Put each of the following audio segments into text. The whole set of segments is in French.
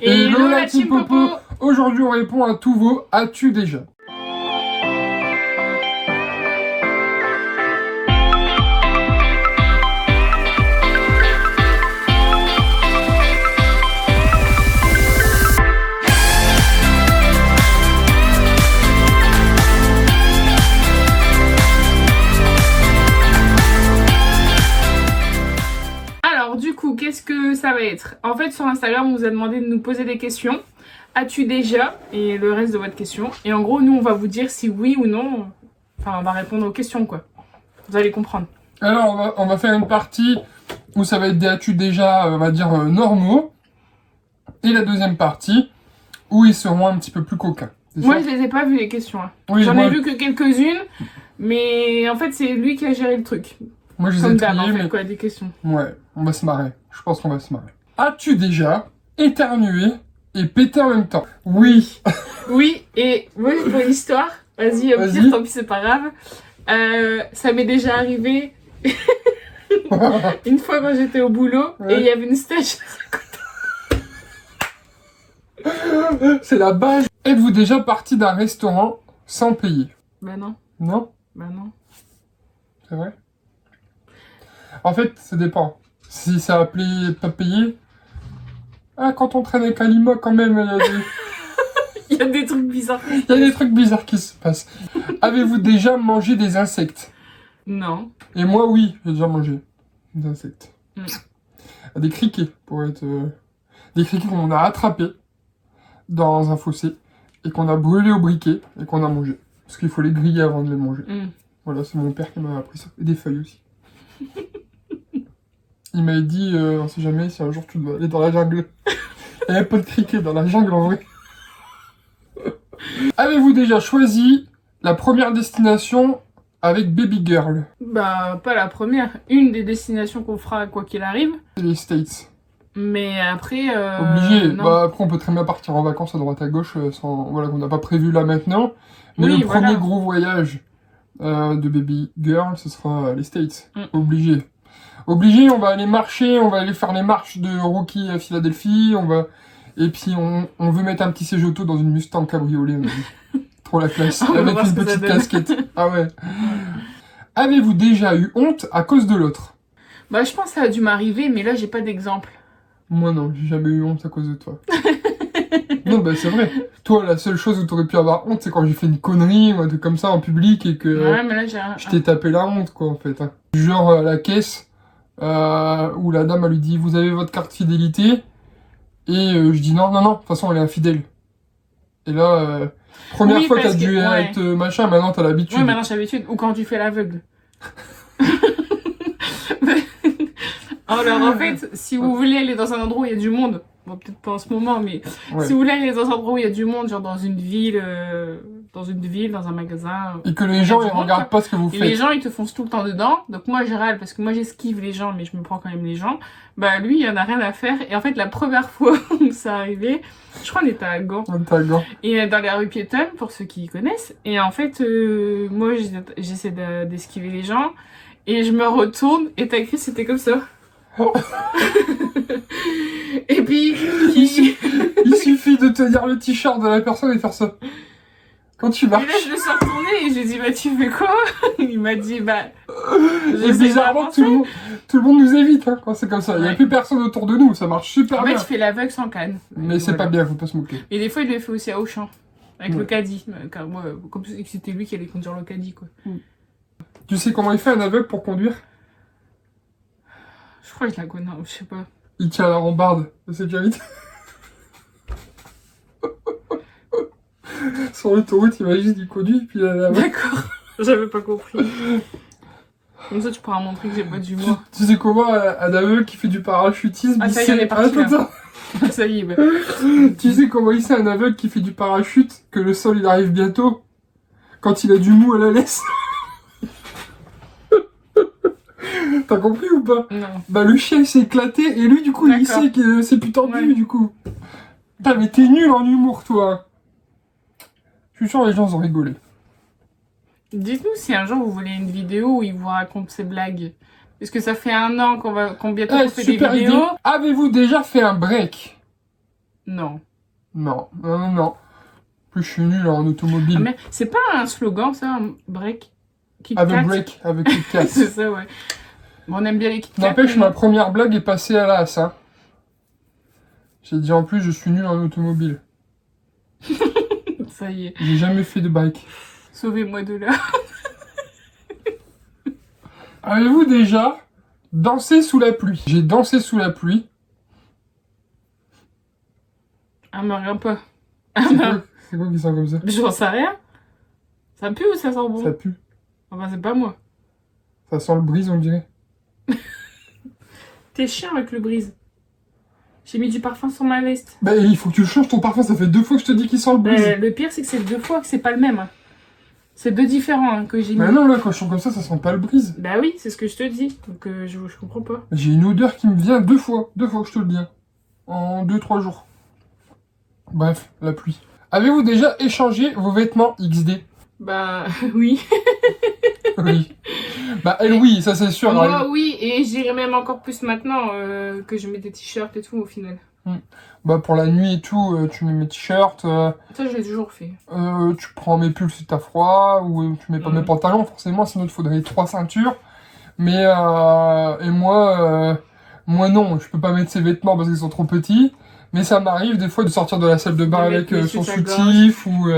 Hello la team Popo. Aujourd'hui on répond à tous vos as-tu déjà. Qu'est-ce que ça va être? En fait, sur Instagram, on vous a demandé de nous poser des questions. As-tu déjà? Et le reste de votre question. Et en gros, nous, on va vous dire si oui ou non. Enfin, on va répondre aux questions, quoi. Vous allez comprendre. Alors, on va faire une partie où ça va être des as-tu déjà, on va dire, normaux. Et la deuxième partie où ils seront un petit peu plus coquins. Moi, je les ai pas vues, les questions. Hein. Oui, j'en ai vu que quelques-unes. Mais en fait, c'est lui qui a géré le truc. Moi, je les ai triés, en fait, mais... quoi, des questions. Ouais, on va se marrer. Je pense qu'on va se marrer. As-tu déjà éternué et pété en même temps? Oui. Oui, et moi, pour l'histoire, vas-y, au pire, tant pis, c'est pas grave. Ça m'est déjà arrivé une fois quand j'étais au boulot, et il y avait une stagiaire à côté. C'est la base. Êtes-vous déjà parti d'un restaurant sans payer? Bah non. Non? Bah non. C'est vrai? En fait, ça dépend. Si ça appelé pas payé... Ah, quand on traîne avec Alima, quand même, il y a des trucs bizarres. Il y a des trucs bizarres qui se passent. Avez-vous déjà mangé des insectes? Non. Et moi, oui, j'ai déjà mangé des insectes. Des criquets, pour être... Des criquets qu'on a attrapés dans un fossé et qu'on a brûlé au briquet et qu'on a mangé. Parce qu'il faut les griller avant de les manger. Voilà, c'est mon père qui m'a appris ça. Et des feuilles aussi. Il m'avait dit, on sait jamais si un jour tu dois aller dans la jungle. Il n'y avait pas de criquet dans la jungle en vrai. Avez-vous déjà choisi la première destination avec Baby Girl? Bah, pas la première. Une des destinations qu'on fera quoi qu'il arrive. C'est les States. Mais après... Obligé. Non. Bah, après, on peut très bien partir en vacances à droite à gauche, sans... voilà, qu'on n'a pas prévu là maintenant. Mais oui, le premier gros voyage de Baby Girl, ce sera les States. Obligé. Obligé, on va aller marcher, on va aller faire les marches de Rocky à Philadelphie, on va... Et puis on veut mettre un petit siège auto dans une Mustang cabriolet. Trop la classe, avec une petite casquette. Ah ouais. Avez-vous déjà eu honte à cause de l'autre? Bah je pense que ça a dû m'arriver, mais là j'ai pas d'exemple. Moi non, j'ai jamais eu honte à cause de toi. Non bah c'est vrai. Toi la seule chose où t'aurais pu avoir honte c'est quand j'ai fait une connerie ou un truc comme ça en public et que ouais, mais là, je t'ai tapé la honte quoi en fait. Genre à la caisse, où la dame elle lui dit vous avez votre carte fidélité et je dis non, de toute façon elle est infidèle. Et là, première fois t'as dû être machin, maintenant t'as l'habitude. Oui, maintenant j'ai l'habitude. Ou quand tu fais l'aveugle. Alors en fait, si vous voulez aller dans un endroit où il y a du monde, bon peut-être pas en ce moment, mais si vous voulez aller dans un endroit où il y a du monde, genre dans une ville, dans un magasin... Et que les gens ils regardent pas ce que vous faites. Et les gens ils te foncent tout le temps dedans, donc moi je râle parce que moi j'esquive les gens mais je me prends quand même les gens. Bah lui il en a rien à faire et en fait la première fois où ça arrivait, je crois qu'on était à Gand. On était à Gand. Et dans la rue piétonne pour ceux qui connaissent, et en fait moi j'essaie d'esquiver les gens et je me retourne et t'as écrit c'était comme ça. Et puis il suffit de tenir le t-shirt de la personne et faire ça. Quand tu marches. Et là je me suis retournée et je lui ai dit bah tu fais quoi? Il m'a dit bah... Et bizarrement tout le monde nous évite hein, quand c'est comme ça. Il n'y a plus personne autour de nous, ça marche super bien. En fait il fait l'aveugle sans canne. Mais c'est pas bien, faut pas se moquer. Et des fois il le fait aussi à Auchan. Avec le caddie. Car moi, comme si c'était lui qui allait conduire le caddie quoi. Tu sais comment il fait un aveugle pour conduire? Je crois que je la connais, je sais pas. Il tient la rambarde de sécurité. Sur l'autoroute, imagine, il conduit, puis il a la... D'accord, j'avais pas compris. Comme ça, tu pourras montrer que j'ai pas d'humour. Tu sais comment, un aveugle qui fait du parachutisme... Ah, ça y est, on est parti, là. Ça y est, bah. Tu sais comment il sait un aveugle qui fait du parachute que le sol, il arrive bientôt? Quand il a du mou à la laisse. T'as compris ou pas? Non. Bah le chien il s'est éclaté et lui du coup il sait que c'est plus tendu du coup. Putain mais t'es nul en humour toi. Je suis sûr les gens ont rigolé. Dites-nous si un jour vous voulez une vidéo où il vous raconte ses blagues. Parce que ça fait 1 an qu'on bientôt fait des vidéos. Avez-vous déjà fait un break? Non. Non, non, non, non. En plus, je suis nul en automobile. Ah, mais c'est pas un slogan, ça, un break? Kit Avec Kat. break, avec Kit Kat. C'est ça, ouais. Bon, on aime bien les Kit Kat. N'empêche, ma première blague est passée à l'as, hein. J'ai dit en plus, je suis nul en automobile. Ça y est. J'ai jamais fait de bike. Sauvez-moi de là. Avez-vous déjà dansé sous la pluie? J'ai dansé sous la pluie. Ah, me regarde pas. Ah, C'est quoi qui sent comme ça? j'en sais rien. Ça pue ou ça sent bon? Ça pue. Enfin, c'est pas moi. Ça sent le brise, on dirait. T'es chiant avec le brise. J'ai mis du parfum sur ma veste. Bah, il faut que tu changes ton parfum. Ça fait 2 fois que je te dis qu'il sent le brise. Le pire, c'est que c'est 2 fois que c'est pas le même. Hein. C'est 2 différents hein, que j'ai mis. Bah non, là, quand je sens comme ça sent pas le brise. Bah oui, c'est ce que je te dis. Donc je comprends pas. J'ai une odeur qui me vient 2 fois. 2 fois que je te le dis. Hein. En 2-3 jours. Bref, la pluie. Avez-vous déjà échangé vos vêtements XD? Bah oui. Oui. Bah elle oui, ça c'est sûr. Moi oui, et j'irais même encore plus maintenant que je mets des t-shirts et tout au final. Bah pour la nuit et tout, tu mets mes t-shirts. Ça je l'ai toujours fait. Tu prends mes pulls si t'as froid, ou tu mets pas mes pantalons, forcément, sinon il te faudrait 3 ceintures. Mais, et moi non, je peux pas mettre ces vêtements parce qu'ils sont trop petits. Mais ça m'arrive des fois de sortir de la salle de bain avec son soutif ou...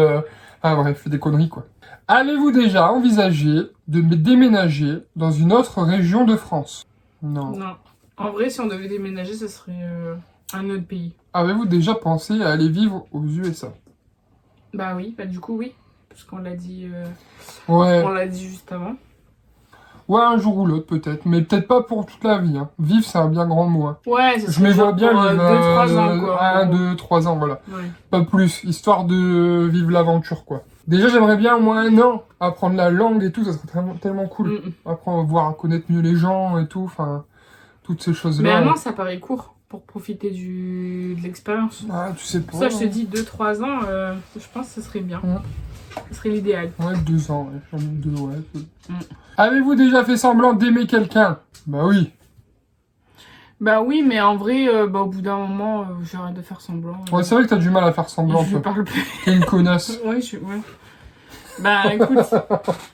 Ah bref, des conneries quoi. Avez-vous déjà envisagé de me déménager dans une autre région de France? Non. Non. En vrai, si on devait déménager, ce serait un autre pays. Avez-vous déjà pensé à aller vivre aux USA? Bah oui, bah du coup oui. Parce qu'on l'a dit... Ouais. On l'a dit juste avant. Ouais, un jour ou l'autre peut-être, mais peut-être pas pour toute la vie. Hein. Vivre, c'est un bien grand mot. Hein. Ouais, c'est je me vois bien vivre 2-3 ans, quoi. 1, 2, 3 ans, voilà. Ouais. Pas plus, histoire de vivre l'aventure, quoi. Déjà, j'aimerais bien au moins 1 an apprendre la langue et tout, ça serait tellement cool. Apprendre, voir, connaître mieux les gens et tout, enfin, toutes ces choses-là. Mais 1 an, ça paraît court pour profiter de l'expérience. Ah, tu sais pas. Ça, je te dis 2-3 ans, je pense que ce serait bien. Ce serait l'idéal. Ouais, 2 ans, ouais. 2, ouais. Avez-vous déjà fait semblant d'aimer quelqu'un? Bah oui. Bah oui, mais en vrai, au bout d'un moment, j'arrête de faire semblant. Ouais, c'est vrai que t'as du mal à faire semblant, je toi. parle plus. T'es une connasse. Ouais. Bah écoute,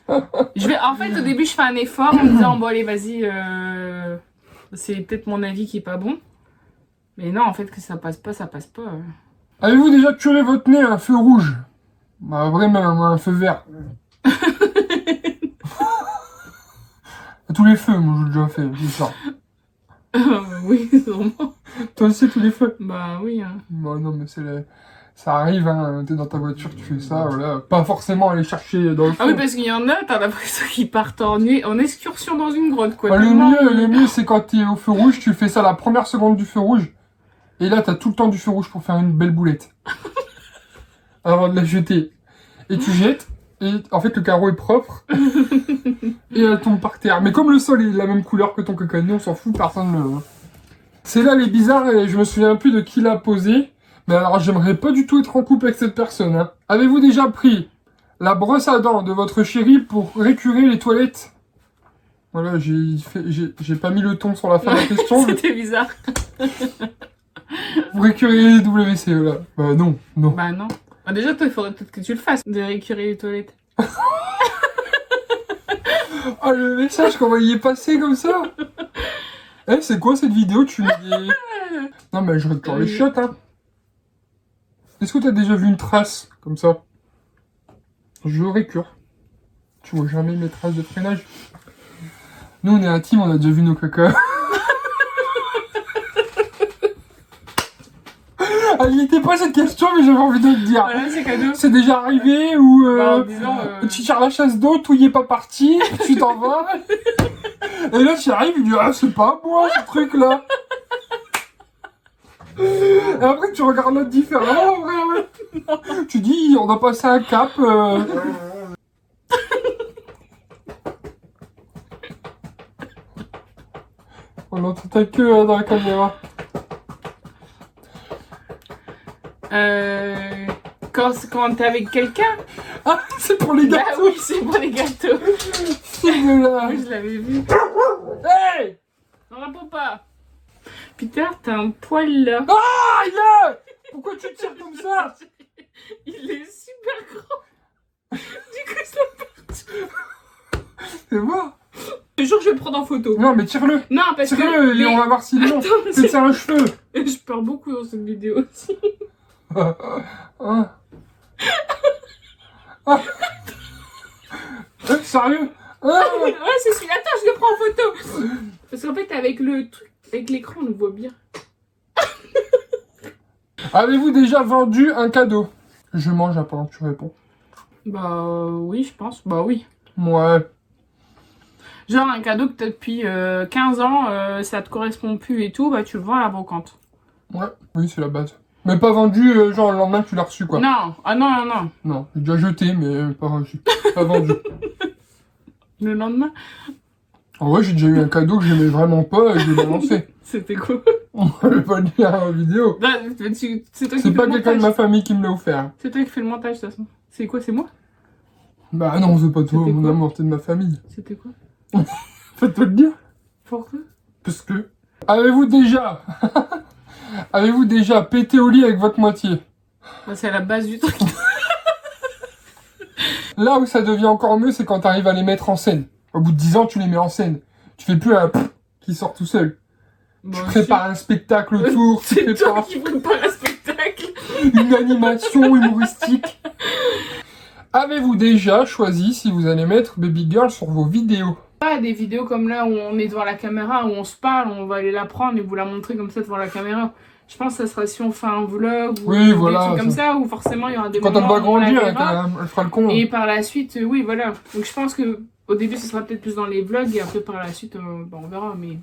en fait, au début, je fais un effort en me disant, bon allez, vas-y, c'est peut-être mon avis qui est pas bon. Mais non, en fait, que ça passe pas, ça passe pas. Avez-vous déjà curé votre nez à un feu rouge? Bah vraiment, un feu vert. À tous les feux, moi j'ai déjà fait, c'est ça. Oui, sûrement. Toi aussi, tous les feux? Bah oui. Hein. Bah non, mais ça arrive, hein. T'es dans ta voiture, tu fais ça, voilà. Pas forcément aller chercher dans le feu. Ah oui, parce qu'il y en a, t'as l'impression qu'ils partent en excursion dans une grotte, quoi. Bah, le mieux, c'est quand t'es au feu rouge, tu fais ça la première seconde du feu rouge. Et là, t'as tout le temps du feu rouge pour faire une belle boulette. Avant de la jeter. Et tu jettes, et en fait, le carreau est propre. Et elle tombe par terre. Mais comme le sol est de la même couleur que ton cocaïne, on s'en fout, personne ne... C'est là les bizarres et je me souviens plus de qui l'a posé. Mais alors, j'aimerais pas du tout être en couple avec cette personne. Hein. Avez-vous déjà pris la brosse à dents de votre chérie pour récurer les toilettes? Voilà, j'ai pas mis le ton sur la fin de la question. C'était bizarre. Pour récurer les WC, là. Bah non. Bah non. Bah, déjà, toi, il faudrait peut-être que tu le fasses, de récurer les toilettes. Oh, le message qu'on va y passer comme ça. Eh, c'est quoi cette vidéo? Tu mets des... Non, mais je récure les chiottes, hein. Est-ce que t'as déjà vu une trace comme ça? Je récure. Tu vois jamais mes traces de freinage. Nous, on est intime, on a déjà vu nos caca. Elle n'y était pas cette question, mais j'avais envie de te dire. Voilà, c'est cadeau. C'est déjà arrivé ou tu tires la chasse d'eau, tout y est pas parti, tu t'en vas. Et là, tu arrives, il dit ah c'est pas moi ce truc là. Et après tu regardes l'autre différemment, ouais. Tu dis on a passé un cap. On entend ta queue dans la caméra. Quand t'es avec quelqu'un. Ah, c'est pour les gâteaux. Bah oui, c'est pour les gâteaux. Là. Oui, je l'avais vu. Hey, On répond pas. Peter, t'as un poil là. ah, il est. Pourquoi tu tires comme ça? Il est super grand. Du coup, ça... C'est moi. Je te jure, je vais le prendre en photo. Non, mais tire-le. Non, parce que... Tire-le et on va voir s'il est long. Attends, Tu tires le cheveu. je pleure beaucoup dans cette vidéo aussi. Hein? Ah. Sérieux? Ah. Ouais, c'est celui-là. Attends, je le prends en photo. Parce qu'en fait, avec le truc, avec l'écran, on le voit bien. Avez-vous déjà vendu un cadeau? Je mange pendant que tu réponds. Bah oui, je pense. Bah oui. Ouais. Genre un cadeau que t'as depuis 15 ans, ça te correspond plus et tout, bah tu le vends à la brocante. Ouais, oui, c'est la base. Mais pas vendu, genre le lendemain tu l'as reçu quoi. Non, ah non, non, non. Non, j'ai déjà jeté, mais pas reçu. Pas vendu. Le lendemain, En vrai, j'ai déjà eu un cadeau que j'aimais vraiment pas et je l'ai lancé. c'était quoi? On va pas le dire en vidéo. Bah, c'est toi qui C'est fais pas le quelqu'un de montage. ma famille qui me l'a offert. C'est toi qui fais le montage de toute façon. C'est quoi, c'est moi? Bah non, c'est pas toi, C'était mon quoi? amour, t'es de ma famille. C'était quoi? Faut te le dire. Pourquoi? Parce que... Avez-vous déjà... Avez-vous déjà pété au lit avec votre moitié? Bah c'est à la base du truc. Là où ça devient encore mieux, c'est quand t'arrives à les mettre en scène. Au bout de 10 ans, tu les mets en scène. Tu fais plus un qui sort tout seul. Bah, Tu prépares un spectacle autour, tu c'est toi prépares qui prépare un spectacle. une animation humoristique. Avez-vous déjà choisi si vous allez mettre Baby Girl sur vos vidéos? Pas des vidéos comme là où on est devant la caméra, où on se parle, on va aller la prendre et vous la montrer comme ça devant la caméra. Je pense que ça sera si on fait un vlog ou Oui, des voilà, trucs comme ça. ça, où forcément il y aura des Quand elle moments va où on la grandir, verra. elle fera le con. Et par la suite, oui, voilà. Donc je pense que au début, ce sera peut-être plus dans les vlogs et après par la suite, bah, on verra. Mais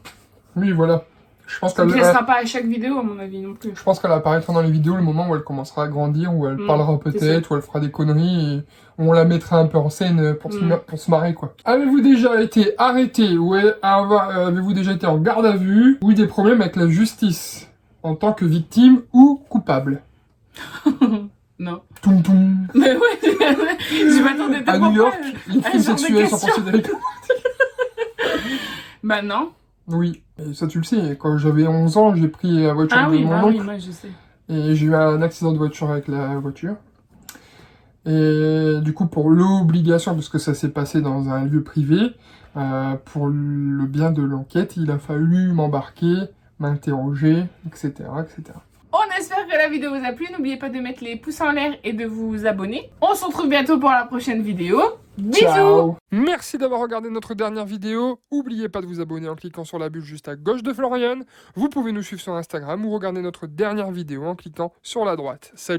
Oui, voilà. Je pense ça ne qu'elle restera pas à chaque vidéo, à mon avis, non plus. apparaîtra dans les vidéos le moment où elle commencera à grandir, où elle parlera c'est peut-être, où elle fera des conneries, et on la mettra un peu en scène pour se marrer, quoi. Avez-vous déjà été arrêté ou avez-vous déjà été en garde à vue ou eu des problèmes avec la justice en tant que victime ou coupable? Non. Toum toum. Mais ouais, je m'attendais À tellement New York, pas les à crimes ce genre de sexuels sont questions. considérés comme... Bah non. Oui, et ça tu le sais, quand j'avais 11 ans, j'ai pris la voiture de mon oncle. moi je sais. Et j'ai eu un accident de voiture avec la voiture. Et du coup, pour l'obligation, parce que ça s'est passé dans un lieu privé, pour le bien de l'enquête, il a fallu m'embarquer, m'interroger, etc., etc. On espère que la vidéo vous a plu. N'oubliez pas de mettre les pouces en l'air et de vous abonner. On se retrouve bientôt pour la prochaine vidéo. Bisous! Ciao. Merci d'avoir regardé notre dernière vidéo. N'oubliez pas de vous abonner en cliquant sur la bulle juste à gauche de Florian. Vous pouvez nous suivre sur Instagram ou regarder notre dernière vidéo en cliquant sur la droite. Salut!